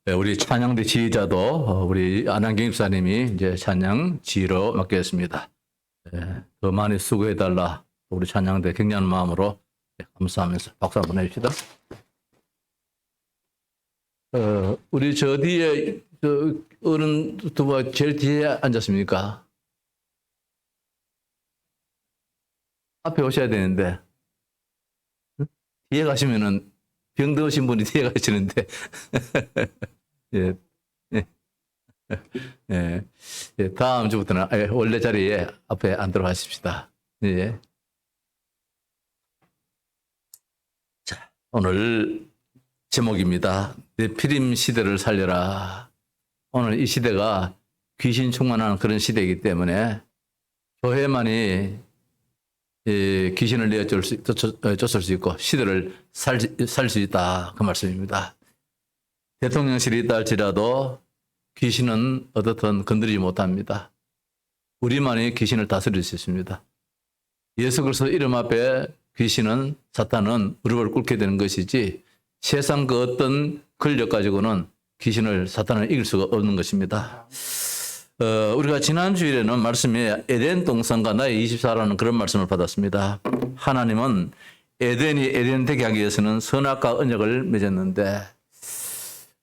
네, 우리 찬양대 지휘자도 우리 안한경 집사님이 이제 찬양 지휘로 맡겼습니다. 네, 더 많이 수고해달라. 우리 찬양대 격려하는 마음으로 감사하면서 박수 한번 해줍시다. 우리 저 뒤에 어른 두 분 제일 뒤에 앉았습니까? 앞에 오셔야 되는데 뒤에 가시면은 병 드신 분이 뒤에 가시는데 예, 예, 예, 예, 다음 주부터는 원래 자리에 앞에 앉도록 하십시다. 예. 자, 오늘 제목입니다. 네피림 시대를 살려라. 오늘 이 시대가 귀신 충만한 그런 시대이기 때문에 교회만이 귀신을 쫓을 수 있고 시대를 살 수 있다. 그 말씀입니다. 대통령실이 있다 할지라도 귀신은 어떻든 건드리지 못합니다. 우리만이 귀신을 다스릴 수 있습니다. 예수 그리스도 이름 앞에 귀신은 사탄은 무릎을 꿇게 되는 것이지 세상 그 어떤 권력 가지고는 귀신을 사탄을 이길 수가 없는 것입니다. 우리가 지난 주일에는 말씀에 에덴 동산과 나의 24라는 그런 말씀을 받았습니다. 하나님은 에덴이 에덴 되게 하기 위해서는 선악과 언약을 맺었는데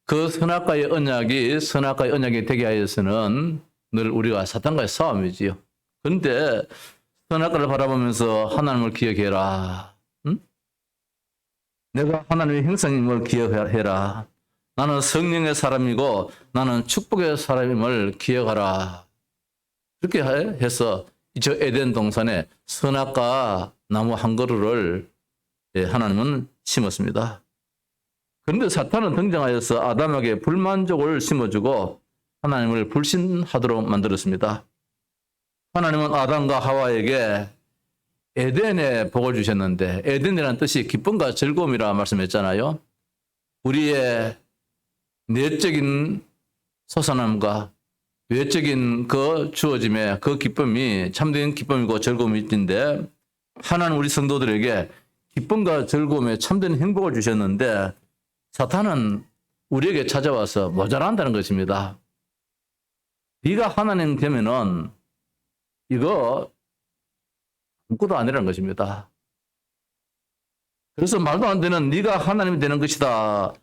그 선악과의 언약이 되게 하기 위해서는 늘 우리가 사탄과의 싸움이지요. 그런데 선악과를 바라보면서 하나님을 기억해라. 응? 내가 하나님의 형상임을 기억해라. 나는 성령의 사람이고 나는 축복의 사람임을 기억하라. 그렇게 해서 저 에덴 동산에 선악과 나무 한 그루를 하나님은 심었습니다. 그런데 사탄은 등장하여서 아담에게 불만족을 심어주고 하나님을 불신하도록 만들었습니다. 하나님은 아담과 하와에게 에덴에 복을 주셨는데 에덴이라는 뜻이 기쁨과 즐거움이라 말씀했잖아요. 우리의 내적인 솟아남과 외적인 그 주어짐의 그 기쁨이 참된 기쁨이고 즐거움인데 하나는 우리 성도들에게 기쁨과 즐거움에 참된 행복을 주셨는데 사탄은 우리에게 찾아와서 모자란다는 것입니다. 네가 하나님 되면은 이거 아무것도 아니라는 것입니다. 그래서 말도 안 되는 네가 하나님이 되는 것이다.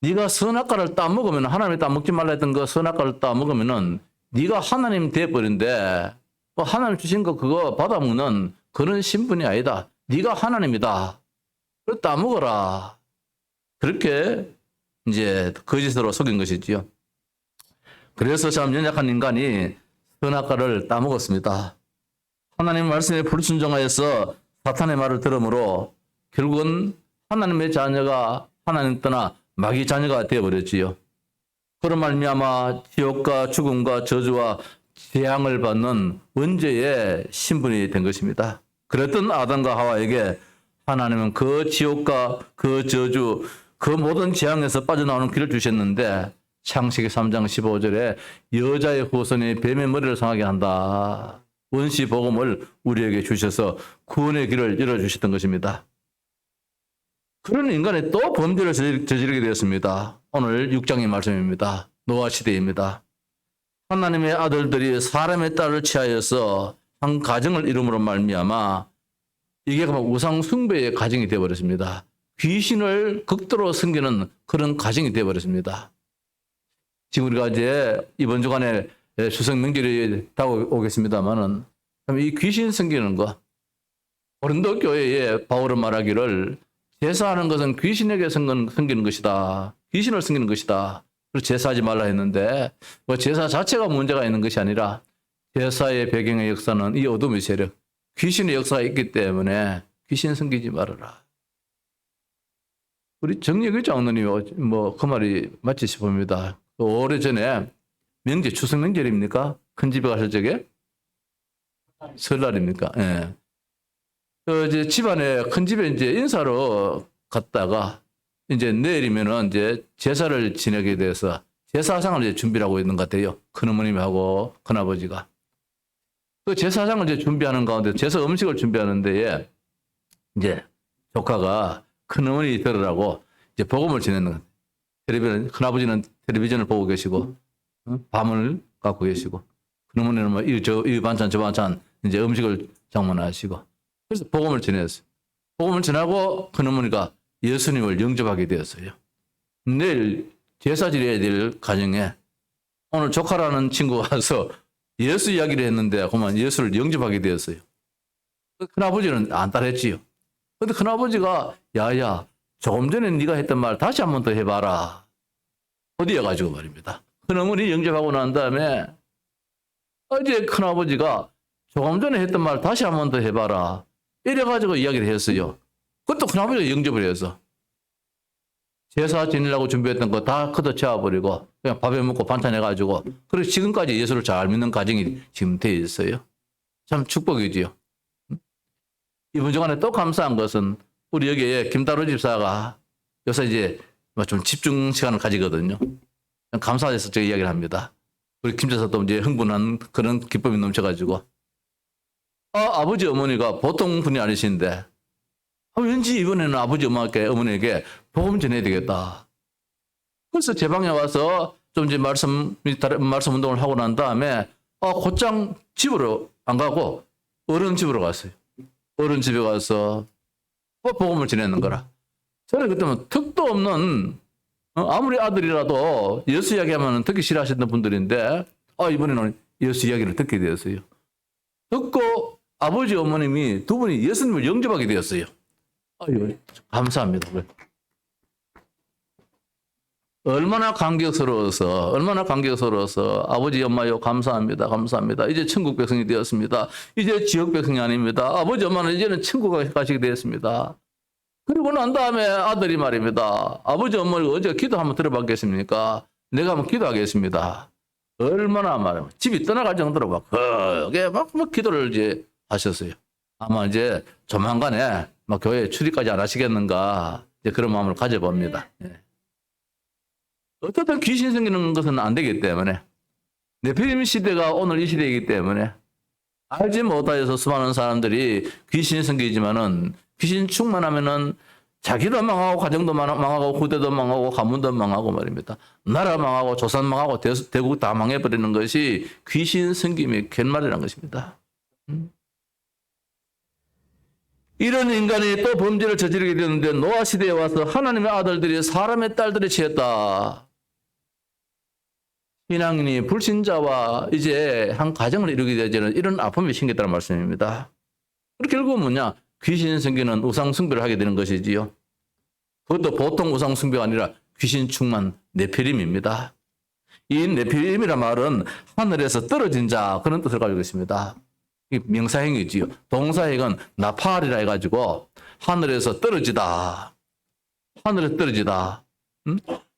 네가 선악과를 따먹으면 하나님이 따먹지 말라 했던 그 선악과를 따먹으면은 네가 하나님 돼버린데 하나님 주신 거 그거 받아먹는 그런 신분이 아니다. 네가 하나님이다. 그걸 따먹어라. 그렇게 이제 거짓으로 속인 것이지요. 그래서 참 연약한 인간이 선악과를 따먹었습니다. 하나님 말씀에 불순종하여서 사탄의 말을 들으므로 결국은 하나님의 자녀가 하나님 떠나 마귀 자녀가 되어버렸지요. 그런 말미암아 지옥과 죽음과 저주와 재앙을 받는 원죄의 신분이 된 것입니다. 그랬던 아담과 하와에게 하나님은 그 지옥과 그 저주 그 모든 재앙에서 빠져나오는 길을 주셨는데 창세기 3장 15절에 여자의 후손이 뱀의 머리를 상하게 한다. 원시 복음을 우리에게 주셔서 구원의 길을 열어주셨던 것입니다. 그런 인간이 또 범죄를 저지르게 되었습니다. 오늘 6장의 말씀입니다. 노아 시대입니다. 하나님의 아들들이 사람의 딸을 취하여서 한 가정을 이름으로 말미암아 이게 우상 숭배의 가정이 되어버렸습니다. 귀신을 극도로 섬기는 그런 가정이 되어버렸습니다. 지금 우리가 이제 이번 주간에 추석 명절이 다가오겠습니다만은 이 귀신 섬기는 거 고린도 교회에 바울은 말하기를 제사하는 것은 귀신에게 섬기는 것이다. 귀신을 섬기는 것이다. 그래서 제사하지 말라 했는데 뭐 제사 자체가 문제가 있는 것이 아니라 제사의 배경의 역사는 이 어둠의 세력, 귀신의 역사가 있기 때문에 귀신 섬기지 말아라. 우리 정예교 장로님이 뭐 그 말이 맞지 싶습니다. 오래전에 명절, 추석 명절입니까? 큰 집에 가실 적에? 설날입니까? 예. 이제 집안에 큰 집에 이제 인사로 갔다가 이제 내일이면은 이제 제사를 지내게 돼서 제사상을 이제 준비를 하고 있는 것 같아요. 큰어머님하고 큰아버지가. 그 제사상을 이제 준비하는 가운데 제사 음식을 준비하는데 이제 조카가 큰어머니 들으라고 이제 복음을 지내는 것. 큰아버지는 텔레비전을 보고 계시고, 밤을 갖고 계시고, 큰어머니는 뭐, 이 반찬, 저 반찬, 이제 음식을 장만하시고. 그래서 복음을 전했어요. 복음을 전하고 큰어머니가 예수님을 영접하게 되었어요. 내일 제사 지내야 될 가정에 오늘 조카라는 친구가 와서 예수 이야기를 했는데 그만 예수를 영접하게 되었어요. 큰아버지는 안 따랐지요. 근데 큰아버지가 야야 조금 전에 네가 했던 말 다시 한 번 더 해봐라. 어디에 가지고 말입니다. 큰어머니 영접하고 난 다음에 어제 큰아버지가 조금 전에 했던 말 다시 한 번 더 해봐라. 이래가지고 이야기를 했어요. 그것도 큰아버지가 영접을 해서 제사 지내려고 준비했던 거 다 걷어채워버리고 그냥 밥에 먹고 반찬 해가지고 그래서 지금까지 예수를 잘 믿는 가정이 지금 돼 있어요. 참 축복이지요. 이번 주간에 또 감사한 것은 우리 여기에 김다로 집사가 요새 이제 좀 집중 시간을 가지거든요. 감사해서 제가 이야기를 합니다. 우리 김 집사도 이제 흥분한 그런 기쁨이 넘쳐가지고 아버지 어머니가 보통 분이 아니신데 왠지 이번에는 아버지 어머니에게 복음 전해야 되겠다. 그래서 제 방에 와서 좀 이제 말씀 운동을 하고 난 다음에 곧장 집으로 안 가고 어른 집으로 갔어요. 어른 집에 가서 복음을 전하는 거라. 저는 그때는 턱도 없는 아무리 아들이라도 예수 이야기하면 듣기 싫어하시던 분들인데 이번에는 예수 이야기를 듣게 되었어요. 듣고 아버지 어머님이 두 분이 예수님을 영접하게 되었어요. 아유, 감사합니다. 얼마나 감격스러워서 아버지 엄마요 감사합니다. 감사합니다. 이제 천국 백성이 되었습니다. 이제 지역 백성이 아닙니다. 아버지 엄마는 이제는 천국에 가시게 되었습니다. 그리고 난 다음에 아들이 말입니다. 아버지 엄마를 어제 기도 한번 들어봤겠습니까? 내가 한번 기도하겠습니다. 얼마나 말이야. 집이 떠나갈 정도로 막 크게 막 기도를 이제 하셨어요. 아마 이제 조만간에 막 교회에 출입까지 안 하시겠는가 이제 그런 마음을 가져봅니다. 예. 어떻든 귀신 생기는 것은 안 되기 때문에 네피림 시대가 오늘 이 시대이기 때문에 알지 못하여서 수많은 사람들이 귀신 생기지만은 귀신 충만하면은 자기도 망하고 가정도 망하고 후대도 망하고 가문도 망하고 말입니다. 나라 망하고 조선 망하고 대국 다 망해버리는 것이 귀신 생김의 갯말이라는 것입니다. 이런 인간이 또 범죄를 저지르게 되는데 노아 시대에 와서 하나님의 아들들이 사람의 딸들을 취했다. 신앙인이 불신자와 이제 한 가정을 이루게 되지는 이런 아픔이 생겼다는 말씀입니다. 결국은 뭐냐? 귀신 생기는 우상 숭배를 하게 되는 것이지요. 그것도 보통 우상 숭배가 아니라 귀신 충만 네피림입니다. 이 네피림이란 말은 하늘에서 떨어진 자 그런 뜻을 가지고 있습니다. 이 명사형이지요. 동사형은 나팔이라 해가지고 하늘에서 떨어지다. 하늘에 떨어지다.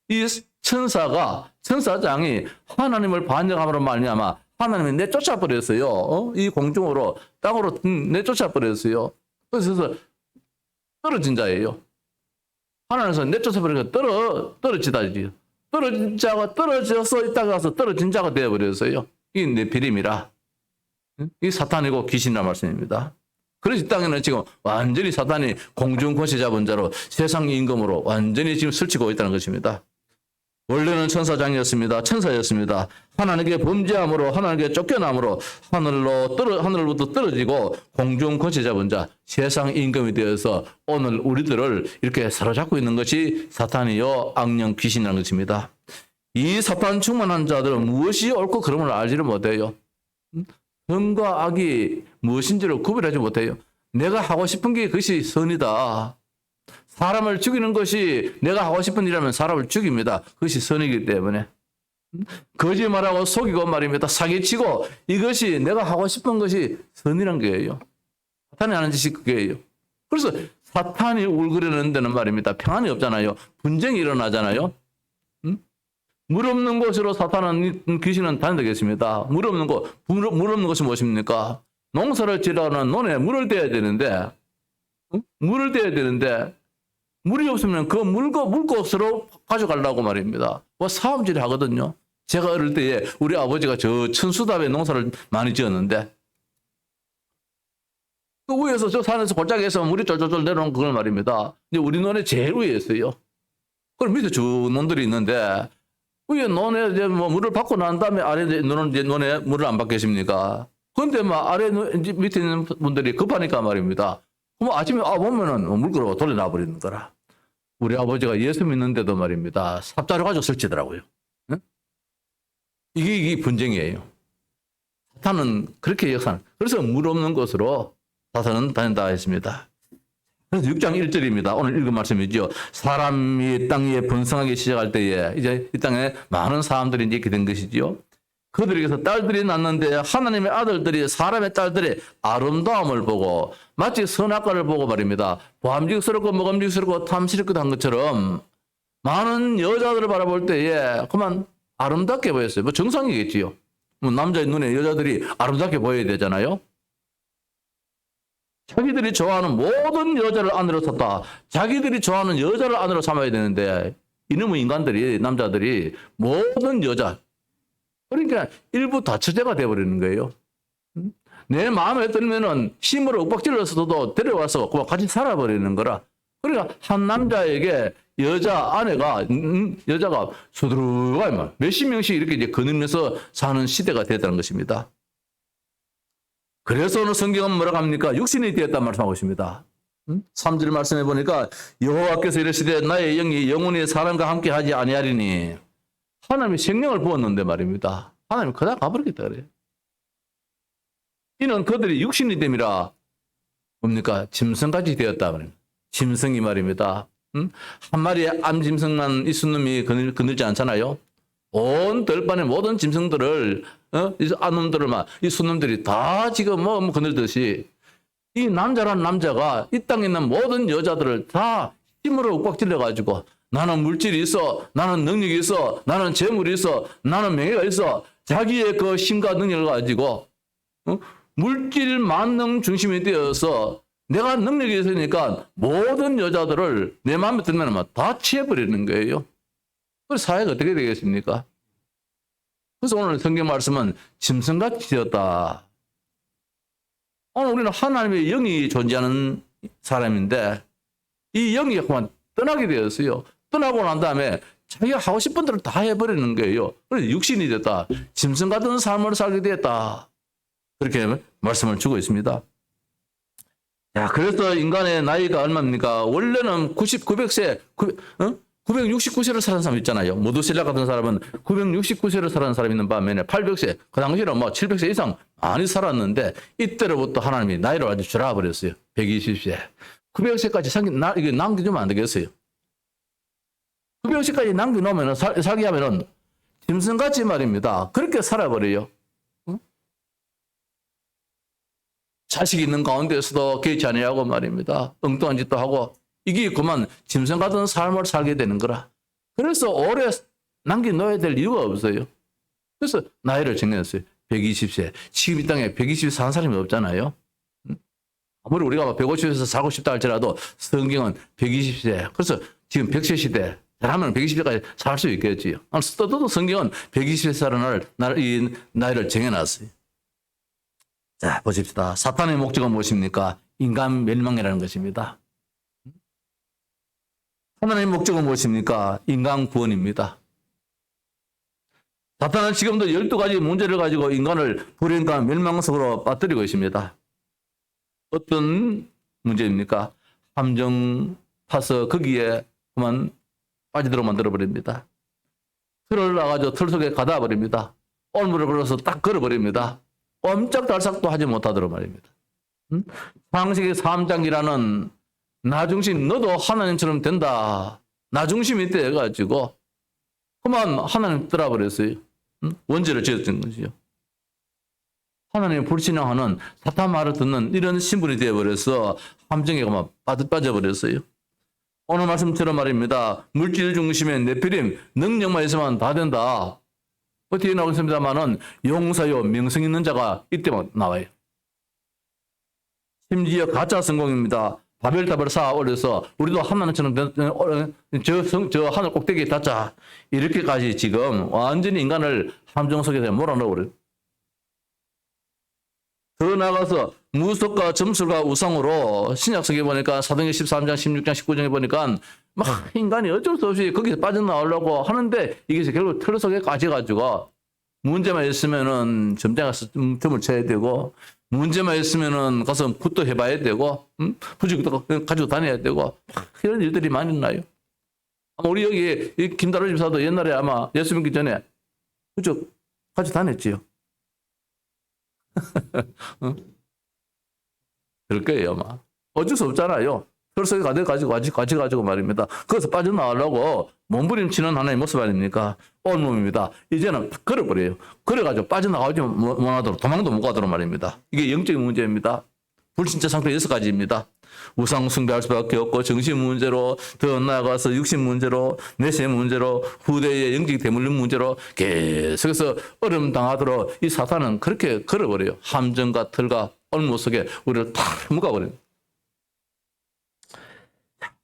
이 천사장이 하나님을 반역함으로 말미암아 하나님이 내쫓아 버렸어요. 이 공중으로 땅으로 내쫓아 버렸어요. 그래서 떨어진 자예요. 하나님에서 내쫓아 버리니까 떨어지다지. 떨어진 자가 떨어져서 있다가 가서 떨어진 자가 되어 버렸어요. 이 네피림이라. 이 사탄이고 귀신이란 말씀입니다. 그래서 이 땅에는 지금 완전히 사탄이 공중 권세 잡은 자로 세상 임금으로 완전히 지금 설치고 있다는 것입니다. 원래는 천사였습니다. 하나님께 범죄함으로 하나님께 쫓겨남으로 하늘로부터 떨어지고 공중 권세 잡은 자 세상 임금이 되어서 오늘 우리들을 이렇게 사로잡고 있는 것이 사탄이요 악령 귀신이라는 것입니다. 이 사탄 충만한 자들은 무엇이 옳고 그름을 알지를 못해요. 선과 악이 무엇인지를 구별하지 못해요. 내가 하고 싶은 게 그것이 선이다. 사람을 죽이는 것이 내가 하고 싶은 일이라면 사람을 죽입니다. 그것이 선이기 때문에. 거짓말하고 속이고 말입니다. 사기치고 이것이 내가 하고 싶은 것이 선이란 거예요. 사탄이 하는 짓이 그게예요. 그래서 사탄이 울그러는 데는 말입니다. 평안이 없잖아요. 분쟁이 일어나잖아요. 물 없는 곳으로 사탄은 귀신은 다니겠습니다. 물 없는 것이 무엇입니까? 농사를 지으려는 논에 물을 떼야 되는데 물이 없으면 그 물곳으로 가져가려고 말입니다. 사업질을 하거든요. 제가 어릴 때에 우리 아버지가 저 천수답에 농사를 많이 지었는데 그 위에서 저 산에서 골짜기에서 물이 쫄쫄쫄 내려오는 그걸 말입니다. 이제 우리 논에 제일 위에 있어요. 그럼 밑에 쭉 논들이 있는데 위에 논에 이제 뭐 물을 받고 난 다음에 아래 논은 이제 논에 물을 안 받겠습니까? 근데 막 아래 이제 밑에 있는 분들이 급하니까 말입니다. 그럼 아침에 보면은 물 끌어 돌려놔 버리는 거라. 우리 아버지가 예수 믿는데도 말입니다. 삽자루 가지고 설치더라고요. 응? 이게 분쟁이에요. 사탄은 그렇게 역사는. 그래서 물 없는 곳으로 사탄은 다닌다 했습니다. 그래서 6장 1절입니다. 오늘 읽은 말씀이죠. 사람이 땅 위에 번성하기 시작할 때에 이제 이 땅에 많은 사람들이 이제 이렇게 된 것이지요. 그들에게서 딸들이 낳는데 하나님의 아들들이 사람의 딸들의 아름다움을 보고 마치 선악과를 보고 말입니다. 보암직스럽고 먹음직스럽고 탐스럽기도 한 것처럼 많은 여자들을 바라볼 때에 그만 아름답게 보였어요. 뭐 정상이겠지요. 뭐 남자의 눈에 여자들이 아름답게 보여야 되잖아요. 자기들이 좋아하는 모든 여자를 아내로 샀다. 자기들이 좋아하는 여자를 아내로 삼아야 되는데 이놈의 인간들이 남자들이 모든 여자 그러니까 일부 다처제가 돼버리는 거예요. 내 마음에 들면은 힘으로 윽박질러서도 데려와서 같이 살아버리는 거라. 그러니까 한 남자에게 여자가 수두룩하게 몇십 명씩 이렇게 이제 거느면서 사는 시대가 됐다는 것입니다. 그래서 오늘 성경은 뭐라고 합니까? 육신이 되었다 말씀하고 있습니다. 3절 말씀해 보니까 여호와께서 이르시되 나의 영이 영원히 사람과 함께 하지 아니하리니 하나님이 생명을 부었는데 말입니다. 하나님이 그다 가버리겠다 그래요. 이는 그들이 육신이 됨이라 뭡니까? 짐승같이 되었다 그래요. 짐승이 말입니다. 한 마리의 암짐승만 이순놈이 거늘지 않잖아요. 온 들판의 모든 짐승들을 암놈들을 이 순놈들이 다 지금 뭐 거늘듯이 이 남자란 남자가 이 땅에 있는 모든 여자들을 다 힘으로 윽박질러 가지고 나는 물질이 있어, 나는 능력이 있어, 나는 재물이 있어, 나는 명예가 있어. 자기의 그 힘과 능력을 가지고 물질 만능 중심이 되어서 내가 능력이 있으니까 모든 여자들을 내 마음에 들면 다 취해버리는 거예요. 그 사회가 어떻게 되겠습니까? 그래서 오늘 성경 말씀은 짐승같이 되었다. 오늘 우리는 하나님의 영이 존재하는 사람인데 이 영이 그만 떠나게 되었어요. 떠나고 난 다음에 자기가 하고 싶은 대로 다 해버리는 거예요. 그래서 육신이 됐다. 짐승 같은 삶을 살게 됐다. 그렇게 말씀을 주고 있습니다. 자, 그래서 인간의 나이가 얼마입니까? 원래는 900세, 969세를 사는 사람 있잖아요. 모두셀라 같은 사람은 969세를 사는 사람이 있는 반면에 800세, 그 당시에는 뭐 700세 이상 많이 살았는데 이때로부터 하나님이 나이를 아주 줄여버렸어요. 120세. 900세까지 이게 남겨주면 안 되겠어요. 900세까지 남겨놓으면 살게 하면은 짐승같이 말입니다. 그렇게 살아버려요. 자식 있는 가운데서도 개의치 아니하고 말입니다. 엉뚱한 짓도 하고 이게 그만 짐승 같은 삶을 살게 되는 거라. 그래서 오래 남겨놓아야 될 이유가 없어요. 그래서 나이를 정해놨어요. 120세. 지금 이 땅에 120세 사는 사람이 없잖아요. 아무리 우리가 150세에서 살고 싶다 할지라도 성경은 120세. 그래서 지금 100세 시대. 잘하면 120세까지 살 수 있겠지요. 떠도 성경은 120세 사는 이 나이를 정해놨어요. 자, 보십시다. 사탄의 목적은 무엇입니까? 인간 멸망이라는 것입니다. 하나님의 목적은 무엇입니까? 인간 구원입니다. 사탄은 지금도 12가지 문제를 가지고 인간을 불행과 멸망 속으로 빠뜨리고 있습니다. 어떤 문제입니까? 함정 파서 거기에 그만 빠지도록 만들어버립니다. 틀을 놔가지고 틀 속에 가다 버립니다. 올무를 걸어서 딱 걸어버립니다. 꼼짝달싹도 하지 못하도록 말입니다. 창세기 3장이라는 나중심 너도 하나님처럼 된다. 나중심이 돼가지고 그만 하나님 떠나버렸어요. 원죄를 지었던 거죠. 하나님 불신앙하는 사탄 말을 듣는 이런 신분이 되어버려서 함정에 그만 빠져버렸어요. 오늘 말씀처럼 말입니다. 물질 중심의 네피림 능력만 있으면 다 된다. 뒤에 나오겠습니다만은 용사요 명성 있는 자가 이때만 나와요. 심지어 가짜 성공입니다. 바벨탑을 쌓아 올려서 우리도 하나님처럼 저 하늘 꼭대기에 닿자 이렇게까지 지금 완전히 인간을 함정 속에 몰아넣어버려요. 더 나아가서 무속과 점술과 우상으로 신약성에 보니까 사도행전 13장 16장 19장에 보니까 막 인간이 어쩔 수 없이 거기서 빠져나오려고 하는데 이게 결국 틀 속에 빠져가지고 문제만 있으면은 점장 가서 점을 쳐야 되고 문제만 있으면은 가서 굿도 해봐야 되고 부직도 가지고 다녀야 되고 이런 일들이 많이 나요. 아마 우리 여기 이 김다로 집사도 옛날에 아마 예수 믿기 전에 부직 가지고 다녔지요. 그럴 거예요 아마. 어쩔 수 없잖아요. 털 속에 가지고 말입니다. 거기서 빠져나오려고 몸부림치는 하나의 모습 아닙니까? 온몸입니다. 이제는 걸어버려요. 걸어가지고 빠져나가지 못하도록 도망도 못 가도록 말입니다. 이게 영적인 문제입니다. 불신자 상태 6가지입니다. 우상 숭배할 수밖에 없고 정신 문제로 더 나아가서 육신 문제로 내세 문제로 후대의 영적 대물림 문제로 계속해서 어려움 당하도록 이 사탄은 그렇게 걸어버려요. 함정과 털과 얼무 속에 우리를 탁 묶어버려요.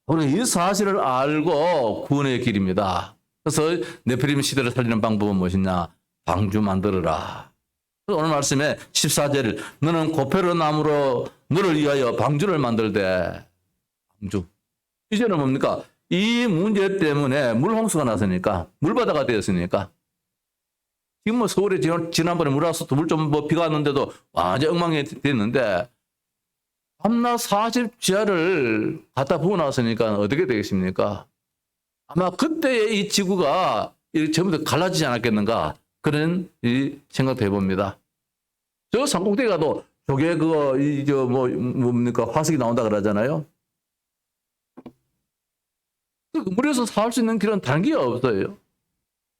우리는 이 사실을 알고 구원의 길입니다. 그래서 네피림 시대를 살리는 방법은 무엇이냐? 방주 만들어라. 그래서 오늘 말씀에 14절 너는 고페르 나무로 너를 위하여 방주를 만들되. 방주. 이제는 뭡니까? 이 문제 때문에 물홍수가 났으니까 물바다가 되었으니까 지금 뭐 서울에 지난번에 물 와서 물 좀 뭐 비가 왔는데도 완전 엉망이 됐는데 밤낮 40 지하를 갖다 부어놨으니까 어떻게 되겠습니까? 아마 그때의 이 지구가 전부 다 갈라지지 않았겠는가 그런 이 생각도 해봅니다. 저 산꼭대기 가도 저게 그거 뭡니까 화석이 나온다 그러잖아요. 그 물에서 살 수 있는 길은 다른 게 없어요.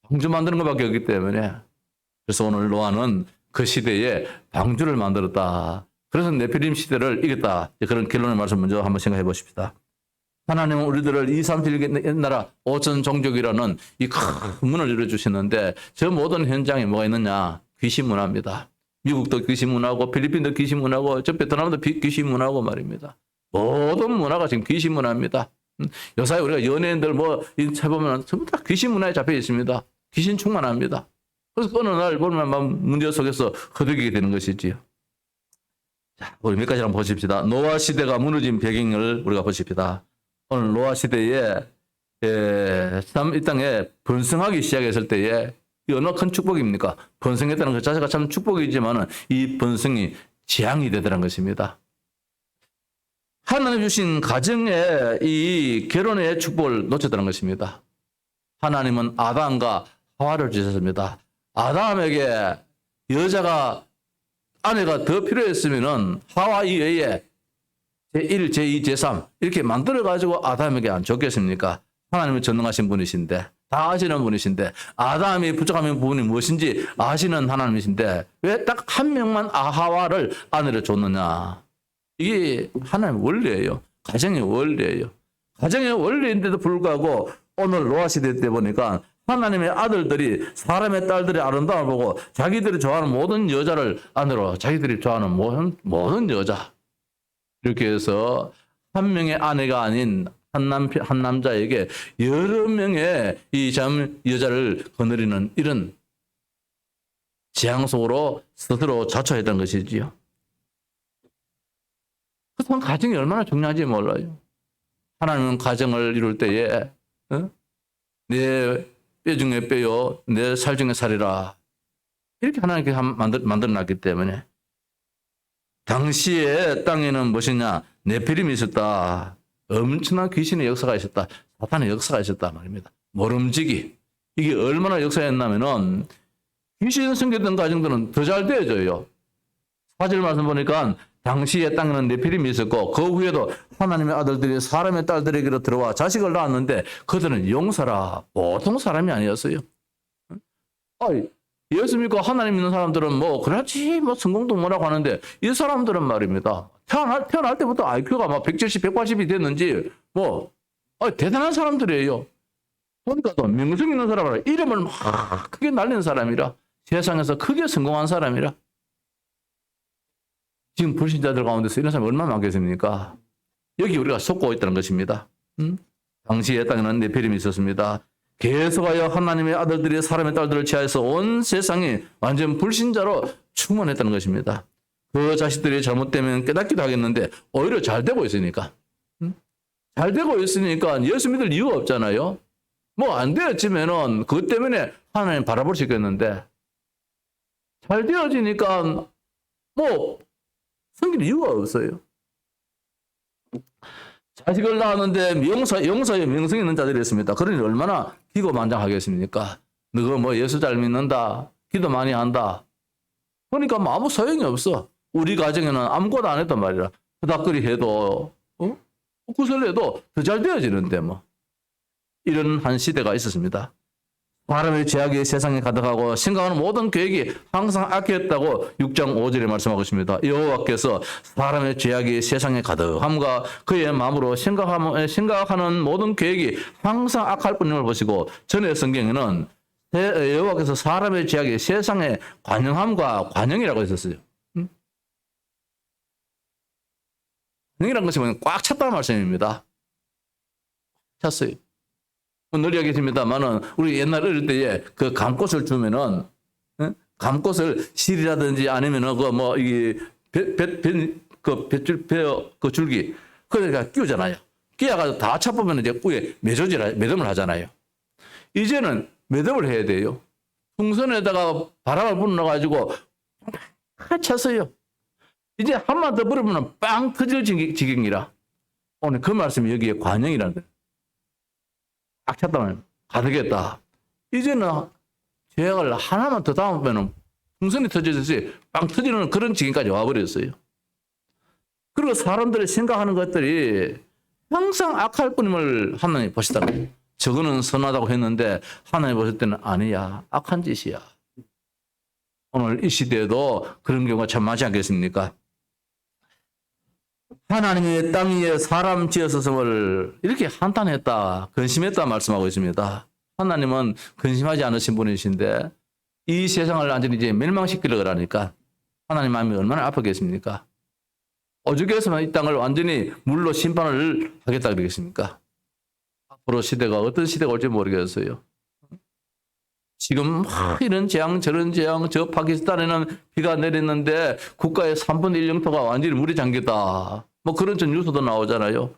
방주 만드는 것밖에 없기 때문에. 그래서 오늘 노아는 그 시대에 방주를 만들었다. 그래서 네피림 시대를 이겼다. 그런 결론의 말씀 먼저 한번 생각해 보십시다. 하나님은 우리들을 2, 3, 7 나라 5천 종족이라는 이 큰 문을 열어주시는데 저 모든 현장에 뭐가 있느냐? 귀신 문화입니다. 미국도 귀신 문화고 필리핀도 귀신 문화고 저 베트남도 귀신 문화고 말입니다. 모든 문화가 지금 귀신 문화입니다. 요사이 우리가 연예인들 뭐 해보면 전부 다 귀신 문화에 잡혀 있습니다. 귀신 충만합니다. 그래서 어느 날 보면 문제 속에서 허덕이게 되는 것이지요. 자, 우리 몇 가지 한번 보십시다. 노아 시대가 무너진 배경을 우리가 보십시다. 오늘 노아 시대에 참 이 땅에 번성하기 시작했을 때에 이 얼마나 큰 축복입니까? 번성했다는 것 자체가 참 축복이지만 이 번성이 재앙이 되더란 것입니다. 하나님 주신 가정에 이 결혼의 축복을 놓쳤다는 것입니다. 하나님은 아담과 하와를 주셨습니다. 아담에게 여자가 아내가 더 필요했으면은 하와 이외에 제1, 제2, 제3 이렇게 만들어가지고 아담에게 안 줬겠습니까? 하나님은 전능하신 분이신데 다 아시는 분이신데 아담이 부족한 부분이 무엇인지 아시는 하나님이신데 왜 딱 한 명만 하와를 아내를 줬느냐? 이게 하나님의 원리예요. 가정의 원리예요. 가정의 원리인데도 불구하고 오늘 노아 시대 때 보니까 하나님의 아들들이 사람의 딸들의 아름다움을 보고 자기들이 좋아하는 모든 여자를 아내로 자기들이 좋아하는 모든 여자 이렇게 해서 한 명의 아내가 아닌 한 남자에게 여러 명의 이 여자를 거느리는 이런 재앙 속으로 스스로 자초했던 것이지요. 그래서 가정이 얼마나 중요한지 몰라요. 하나님은 가정을 이룰 때에 내 뼈 중에 뼈요, 내 살 중에 살이라 이렇게 하나님께 만들어놨기 때문에 당시에 땅에는 무엇이냐? 네피림이 있었다. 엄청난 귀신의 역사가 있었다. 사탄의 역사가 있었다 말입니다. 모름지기. 이게 얼마나 역사였냐면은 귀신 숨겼던 가정들은 더 잘 되어져요. 4절 말씀 보니까 당시에 땅에는 네피림이 있었고 그 후에도 하나님의 아들들이 사람의 딸들에게로 들어와 자식을 낳았는데 그들은 용사라 보통 사람이 아니었어요. 예수 믿고 하나님 믿는 사람들은 뭐 그렇지 뭐 성공도 못하고 하는데 이 사람들은 말입니다. 태어날 때부터 IQ가 막 170, 180이 됐는지 뭐 대단한 사람들이에요. 보니까 또 명성 있는 사람이라 이름을 막 크게 날리는 사람이라 세상에서 크게 성공한 사람이라 지금 불신자들 가운데서 이런 사람이 얼마나 많겠습니까? 여기 우리가 속고 있다는 것입니다. 당시에 땅에는 네피림이 있었습니다. 계속하여 하나님의 아들들이 사람의 딸들을 취하여서 온 세상이 완전 불신자로 충만했다는 것입니다. 그 자식들이 잘못되면 깨닫기도 하겠는데 오히려 잘 되고 있으니까. 잘 되고 있으니까 예수 믿을 이유가 없잖아요. 뭐 안 되었지면은 그것 때문에 하나님 바라볼 수 있겠는데 잘 되어지니까 뭐 섬길 이유가 없어요. 자식을 낳았는데 용서에 명성 있는 자들이 있습니다. 그러니 얼마나 기고만장하겠습니까? 너가 뭐 예수 잘 믿는다, 기도 많이 한다. 그러니까 뭐 아무 소용이 없어. 우리 가정에는 아무것도 안 했단 말이라. 후닥거리 해도 구슬해도 더 잘 되어지는데 뭐. 이런 한 시대가 있었습니다. 사람의 죄악이 세상에 가득하고 생각하는 모든 계획이 항상 악했다고 6장 5절에 말씀하고 있습니다. 여호와께서 사람의 죄악이 세상에 가득함과 그의 마음으로 생각하는 모든 계획이 항상 악할 뿐임을 보시고 전의 성경에는 여호와께서 사람의 죄악이 세상에 관영함과 관영이라고 했었어요. 관영이라는 것이 뭐냐면 꽉 찼다는 말씀입니다. 찼어요. 늘 이야기했습니다만은 우리 옛날 어릴 때에 그 감꽃을 주면은 감꽃을 실이라든지 아니면은 그 뭐 이 그 줄기 그러니까 끼우잖아요. 끼워가지고 다 차보면 이제 위에 매점을 하잖아요. 이제는 매듭을 해야 돼요. 풍선에다가 바람을 불어넣어가지고 다 찼어요. 이제 한번 더 불으면 빵 터질 지경이라. 오늘 그 말씀이 여기에 관영이라는 거예요. 꽉 찼다면 가득했다. 이제는 죄악을 하나만 더 담으면 풍선이 터지듯이 빵 터지는 그런 지경까지 와버렸어요. 그리고 사람들이 생각하는 것들이 항상 악할 뿐임을 하나님 보시다는 거예요. 저거는 선하다고 했는데 하나님 보실 때는 아니야. 악한 짓이야. 오늘 이 시대에도 그런 경우가 참 많지 않겠습니까? 하나님의 땅 위에 사람 지었음을 이렇게 한탄했다, 근심했다 말씀하고 있습니다. 하나님은 근심하지 않으신 분이신데 이 세상을 완전히 이제 멸망시키려고 하니까 하나님 마음이 얼마나 아프겠습니까? 오죽해서는 이 땅을 완전히 물로 심판을 하겠다 그러겠습니까? 앞으로 시대가 어떤 시대가 올지 모르겠어요. 지금 이런 재앙 저런 재앙, 저 파키스탄에는 비가 내렸는데 국가의 3분의 1 영토가 완전히 물에 잠겼다. 뭐 그런 전 뉴스도 나오잖아요.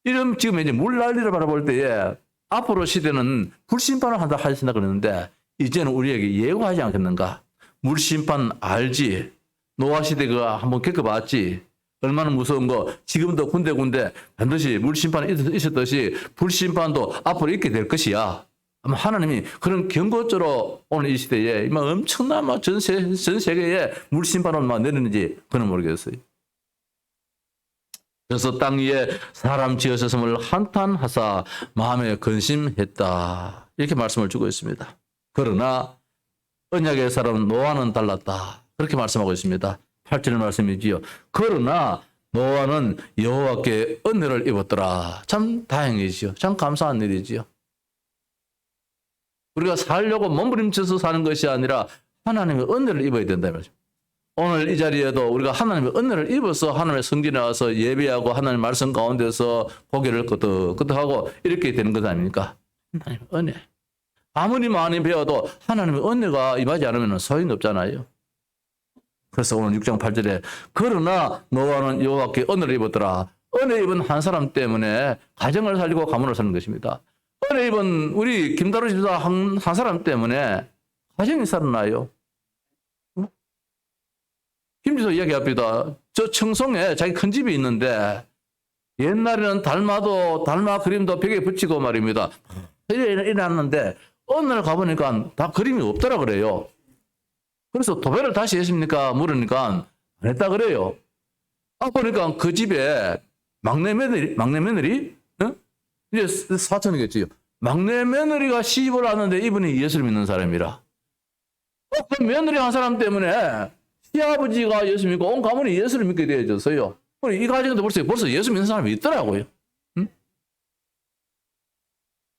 이런 지금 이제 물 난리를 바라볼 때에 앞으로 시대는 불심판을 한다 하신다 그러는데 이제는 우리에게 예고하지 않겠는가? 물심판 알지? 노아 시대가 한번 겪어봤지? 얼마나 무서운 거. 지금도 군데군데 반드시 물심판이 있었듯이 불심판도 앞으로 있게 될 것이야. 아마 하나님이 그런 경고조로 오늘 이 시대에 엄청난 전 세계에 물심판을 내리는지 그는 모르겠어요. 그래서 땅 위에 사람 지으셨음을 한탄하사 마음에 근심했다. 이렇게 말씀을 주고 있습니다. 그러나 언약의 사람 노아는 달랐다. 그렇게 말씀하고 있습니다. 8절 말씀이지요. 그러나 노아는 여호와께 은혜를 입었더라. 참 다행이지요. 참 감사한 일이지요. 우리가 살려고 몸부림쳐서 사는 것이 아니라 하나님의 은혜를 입어야 된다 말이죠. 오늘 이 자리에도 우리가 하나님의 은혜를 입어서 하나님의 성전에 와서 예배하고 하나님의 말씀 가운데서 고개를 끄덕끄덕하고 이렇게 되는 것 아닙니까? 하나님의 은혜. 아무리 많이 배워도 하나님의 은혜가 임하지 않으면 소용이 없잖아요. 그래서 오늘 6장 8절에 그러나 노아는 여호와께 은혜를 입었더라. 은혜 입은 한 사람 때문에 가정을 살리고 가문을 사는 것입니다. 은혜 입은 우리 김다루 집사 한 사람 때문에 가정이 살아나요. 김지서 이야기합니다. 저 청송에 자기 큰 집이 있는데 옛날에는 달마 그림도 벽에 붙이고 말입니다. 일어났는데 어느 날 가보니까 다 그림이 없더라 그래요. 그래서 도배를 다시 했습니까? 물으니까 안 했다 그래요. 보니까 그 집에 막내 며느리? 이제 사촌이겠지요. 막내 며느리가 시집을 왔는데 이분이 예수를 믿는 사람이라. 그 며느리 한 사람 때문에 시아버지가 예수 믿고 온 가문이 예수를 믿게 되어졌어요. 이 가정도 벌써 예수 믿는 사람이 있더라고요. 응?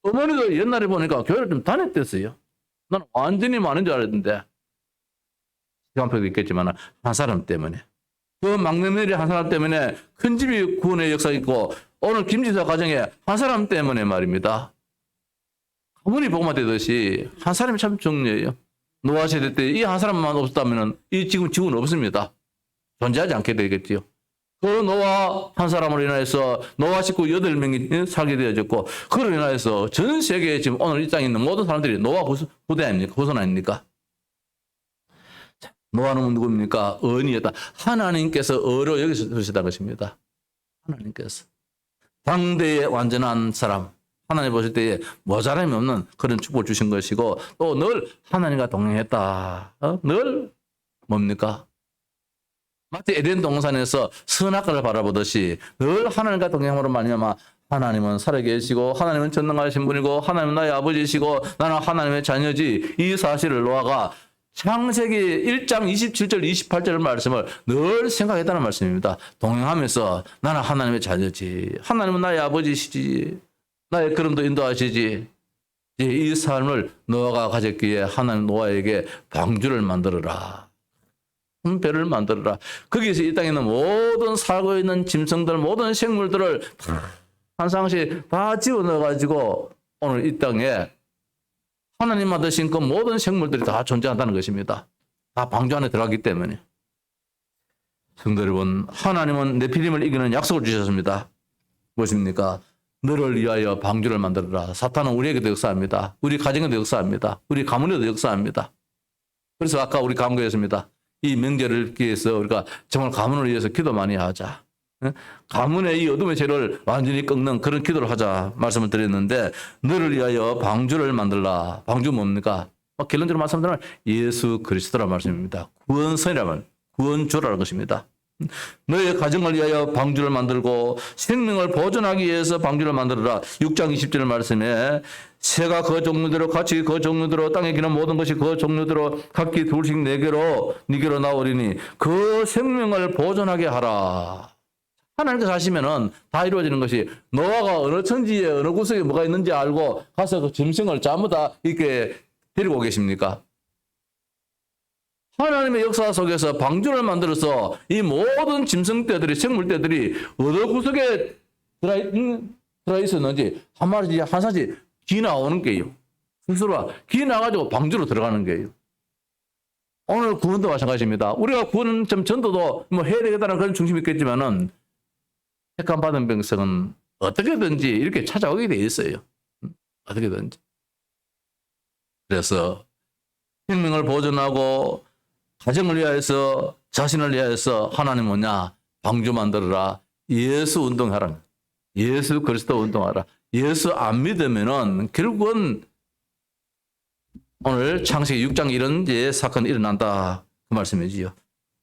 어머니도 옛날에 보니까 교회를 좀 다녔댔어요. 나는 완전히 많은 줄 알았는데 시간표도 있겠지만 한 사람 때문에 그 막내 며느리 한 사람 때문에 큰 집이 구원의 역사가 있고 오늘 김지사 가정에 한 사람 때문에 말입니다. 가문이 복음화 되듯이 한 사람이 참 중요해요. 노아 세대 때 이 한 사람만 없었다면 이 지금 지구는 없습니다. 존재하지 않게 되겠지요. 그 노아 한 사람으로 인해서 노아 식구 8명이 살게 되어졌고, 그로 인해서 전 세계에 지금 오늘 이 땅에 있는 모든 사람들이 노아 후대 아닙니까? 후손 아닙니까? 노아는 누굽니까? 언이었다. 하나님께서 어로 여기서 그러시다는 것입니다. 하나님께서. 당대의 완전한 사람. 하나님 보실 때에 모자람이 없는 그런 축복을 주신 것이고, 또 늘 하나님과 동행했다. 늘 뭡니까? 마치 에덴 동산에서 선악과를 바라보듯이 늘 하나님과 동행함으로 말미암아 하나님은 살아계시고 하나님은 전능하신 분이고 하나님은 나의 아버지시고 나는 하나님의 자녀지, 이 사실을 노아가 창세기 1장 27절 28절 말씀을 늘 생각했다는 말씀입니다. 동행하면서 나는 하나님의 자녀지, 하나님은 나의 아버지시지, 나의 걸음도 인도하시지. 이 삶을 노아가 가졌기에 하나님 노아에게 방주를 만들어라, 큰 배를 만들어라. 거기서 이 땅에 있는 모든 살고 있는 짐승들, 모든 생물들을 한 쌍씩 다 집어넣어가지고 오늘 이 땅에 하나님 만드신 그 모든 생물들이 다 존재한다는 것입니다. 다 방주 안에 들어가기 때문에. 성도 여러분, 하나님은 네피림을 이기는 약속을 주셨습니다. 무엇입니까? 너를 위하여 방주를 만들어라. 사탄은 우리에게도 역사합니다. 우리 가정에도 역사합니다. 우리 가문에도 역사합니다. 그래서 아까 우리 강구했습니다. 이 명절을 위해서 우리가 정말 가문을 위해서 기도 많이 하자. 가문의 이 어둠의 죄를 완전히 꺾는 그런 기도를 하자 말씀을 드렸는데, 너를 위하여 방주를 만들라. 방주 뭡니까? 결론적으로 말씀드리면 예수 그리스도란 말씀입니다. 구원선이라면 구원주라는 것입니다. 너의 가정을 위하여 방주를 만들고 생명을 보존하기 위해서 방주를 만들어라. 6장 20절 말씀에 새가 그 종류대로 같이 그 종류대로 땅에 기는 모든 것이 그 종류대로 각기 둘씩 네개로 나오리니 그 생명을 보존하게 하라. 하나님께서 하시면은 다 이루어지는 것이, 노아가 어느 천지에 어느 구석에 뭐가 있는지 알고 가서 그 짐승을 전부 다 이렇게 데리고 계십니까? 하나님의 역사 속에서 방주를 만들어서 이 모든 짐승떼들이, 생물떼들이 어느 구석에 들어있었는지 한 마리씩 한 사씩 기 나오는 게요. 스스로 기 나가지고 방주로 들어가는 게요. 오늘 구원도 마찬가지입니다. 우리가 구원 전도도 뭐 해야 되겠다는 그런 중심이 있겠지만은, 택함 받은 백성은 어떻게든지 이렇게 찾아오게 돼 있어요. 어떻게든지. 그래서 생명을 보존하고 가정을 위하여서, 자신을 위하여서 하나님 뭐냐? 방주 만들어라. 예수 운동하라. 예수 그리스도 운동하라. 예수 안 믿으면은 결국은 오늘 창세기 6장 이런 사건이 일어난다. 그 말씀이지요.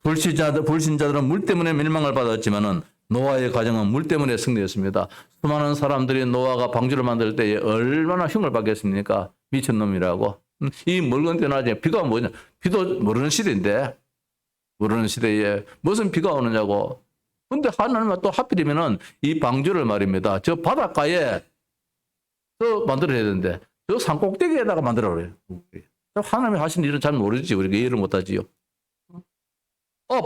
불신자들은 물 때문에 멸망을 받았지만은 노아의 가정은 물 때문에 승리했습니다. 수많은 사람들이 노아가 방주를 만들 때에 얼마나 흉을 받겠습니까? 미친놈이라고. 이 멀건 떠나지. 비가 뭐냐? 비도 모르는 시대인데, 모르는 시대에 무슨 비가 오느냐고. 근데 하나님은 또 하필이면은 이 방주를 말입니다. 저 바닷가에 또 만들어야 되는데, 저 산꼭대기에다가 만들어 그래요. 하나님이 하신 일은 잘 모르지. 우리가 이해를 못하지요.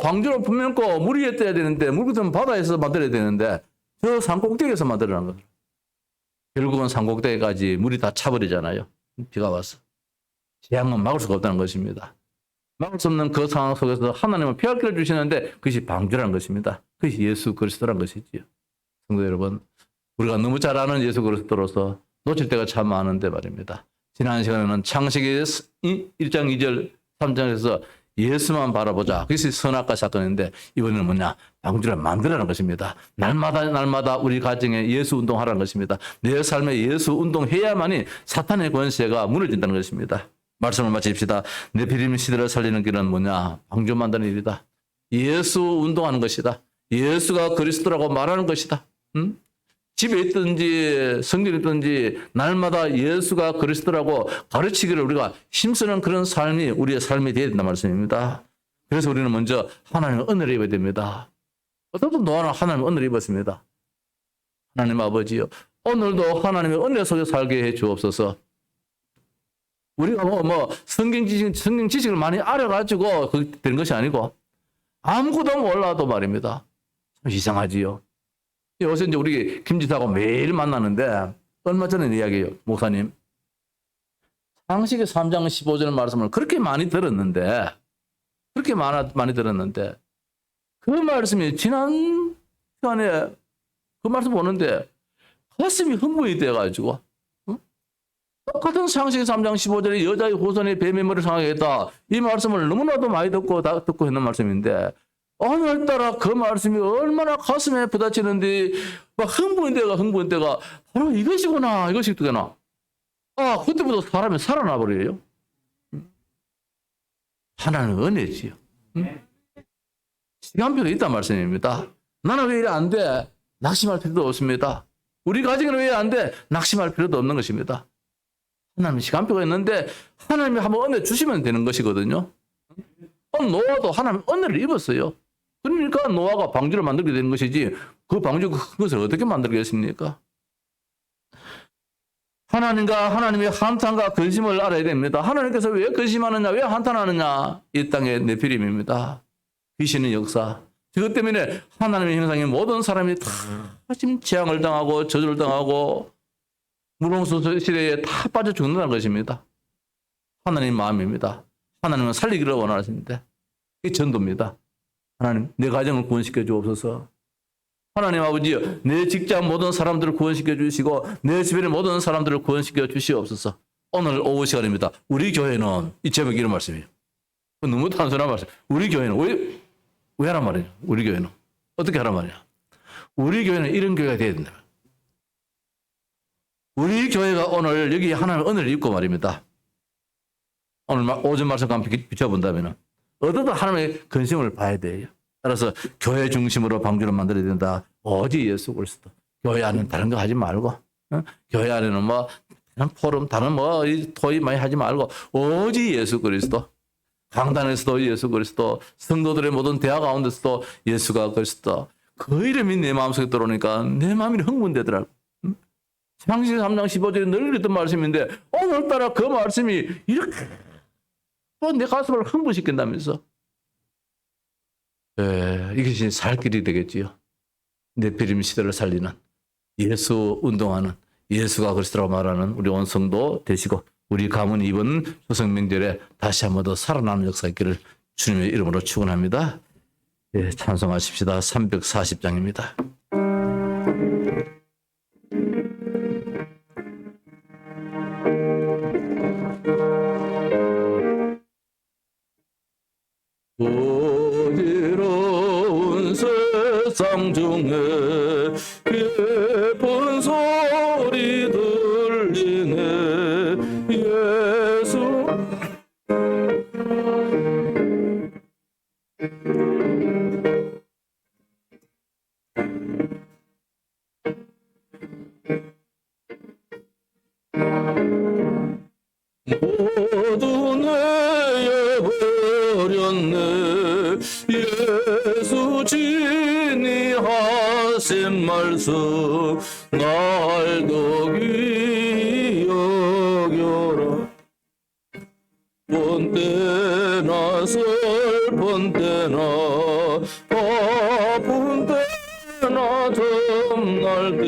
방주는 분명 물 위에 떠야 되는데, 물 같으면 바다에서 만들어야 되는데, 저 산꼭대기에서 만들어낸 거예요. 결국은 산꼭대기까지 물이 다 차버리잖아요. 비가 와서. 재앙은 막을 수가 없다는 것입니다. 막을 수 없는 그 상황 속에서 하나님은 피할 길을 주시는데, 그것이 방주라는 것입니다. 그것이 예수 그리스도라는 것이지요. 성도 여러분, 우리가 너무 잘 아는 예수 그리스도로서 놓칠 때가 참 많은데 말입니다. 지난 시간에는 창세기 1장 2절 3장에서 예수만 바라보자. 그것이 선악과 사건인데, 이번에는 뭐냐? 방주를 만들라는 것입니다. 날마다 우리 가정에 예수 운동하라는 것입니다. 내 삶에 예수 운동해야만이 사탄의 권세가 무너진다는 것입니다. 말씀을 마칩시다. 네피림 시대를 살리는 길은 뭐냐? 방주 만드는 일이다. 예수 운동하는 것이다. 예수가 그리스도라고 말하는 것이다. 집에 있든지 성전에 있든지 날마다 예수가 그리스도라고 가르치기를 우리가 힘쓰는 그런 삶이 우리의 삶이 되어야 된다는 말씀입니다. 그래서 우리는 먼저 하나님의 은혜를 입어야 됩니다. 어떤 노아는 하나님의 은혜를 입었습니다. 하나님 아버지요, 오늘도 하나님의 은혜 속에 살게 해 주옵소서. 우리가 성경 지식을 많이 알아가지고 그게 되는 것이 아니고, 아무것도 몰라도 말입니다. 참 이상하지요. 요새 이제 우리 김지사하고 매일 만나는데, 얼마 전에 이야기해요. 목사님, 창세기 3장 15절 말씀을 그렇게 많이 들었는데, 그 말씀이 지난 시간에 그 말씀 보는데 가슴이 흥분이 돼가지고 똑같은 창세기 3장 15절에 여자의 후손이 뱀의 머리를 상하겠다. 이 말씀을 너무나도 많이 듣고 있는 말씀인데 오늘따라 그 말씀이 얼마나 가슴에 부딪히는데 막 흥분이 돼가 바로 이것이구나. 이것이 되나. 그때부터 사람이 살아나 버려요. 하나는 은혜지요. 시간표가 있단 말씀입니다. 나는 왜 이래 안 돼? 낙심할 필요도 없습니다. 우리 가정은 왜 안 돼? 낙심할 필요도 없는 것입니다. 하나님 시간표가 있는데 하나님이 한번 은혜 주시면 되는 것이거든요. 노아도 하나님 은혜를 입었어요. 그러니까 노아가 방주를 만들게 되는 것이지 그 방주 그것을 어떻게 만들겠습니까? 하나님과 하나님의 한탄과 근심을 알아야 됩니다. 하나님께서 왜 근심하느냐, 왜 한탄하느냐, 이 땅의 네피림입니다. 귀신의 역사. 그것 때문에 하나님의 형상의 모든 사람이 다 지금 재앙을 당하고 저주를 당하고 무롱수 시대에 다 빠져 죽는다는 것입니다. 하나님 마음입니다. 하나님은 살리기를 원하시는데 이게 전도입니다. 하나님 내 가정을 구원시켜 주옵소서. 하나님 아버지여 내 직장 모든 사람들을 구원시켜 주시고 내 주변의 모든 사람들을 구원시켜 주시옵소서. 오늘 오후 시간입니다. 우리 교회는 이 제목이 이런 말씀이에요. 너무 단순한 말씀. 우리 교회는 왜 하란 말이에요? 우리 교회는 어떻게 하란 말이야? 우리 교회는 이런 교회가 되어야 된다. 우리 교회가 오늘 여기 하나님의 은혜를 입고 말입니다. 오늘 오전 말씀 한번 비춰본다면 어떠든 하나님의 근심을 봐야 돼요. 따라서 교회 중심으로 방주를 만들어야 된다. 오직 예수 그리스도. 교회 안에는 다른 거 하지 말고, 교회 안에는 뭐 다른 포럼, 다른 뭐 토의 많이 하지 말고 오직 예수 그리스도. 강단에서도 예수 그리스도, 성도들의 모든 대화 가운데서도 예수가 그리스도. 그 이름이 내 마음속에 들어오니까 내 마음이 흥분되더라고. 창세기 3장 15절에 늘 읽던 말씀인데 오늘따라 그 말씀이 이렇게 또 내 가슴을 흥분시킨다면서. 이것이 살 길이 되겠지요. 네피림 시대를 살리는 예수 운동하는 예수가 그리스도라고 말하는 우리 온 성도 되시고 우리 가문이 이번 추석 명절에 다시 한 번 더 살아나는 역사 있기를 주님의 이름으로 축원합니다. 찬송하십시다. 340장입니다. 어지러운 세상 중에 예쁜 소리 들리네 예수 모두 내버렸네 예수 진이 하신 말씀 날도 귀히 여겨라 본 때나 슬픈 때나 바쁜 때나 덤날 때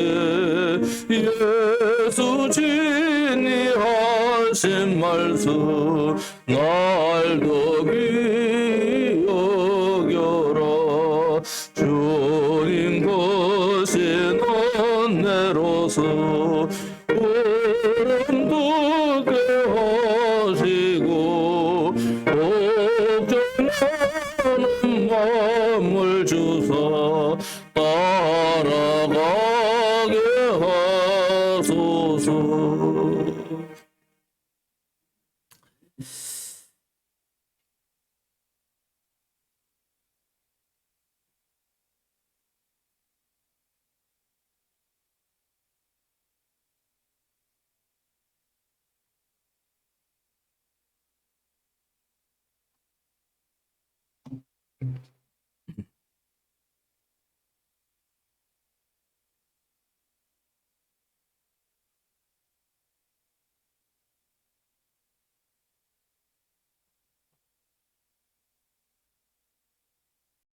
예수 진이 하신 말씀 날도 귀히 여겨라 주님 것이 은혜로서 구름 두게 하시고 걱정하는 마음을 주사 따라가게 하소서.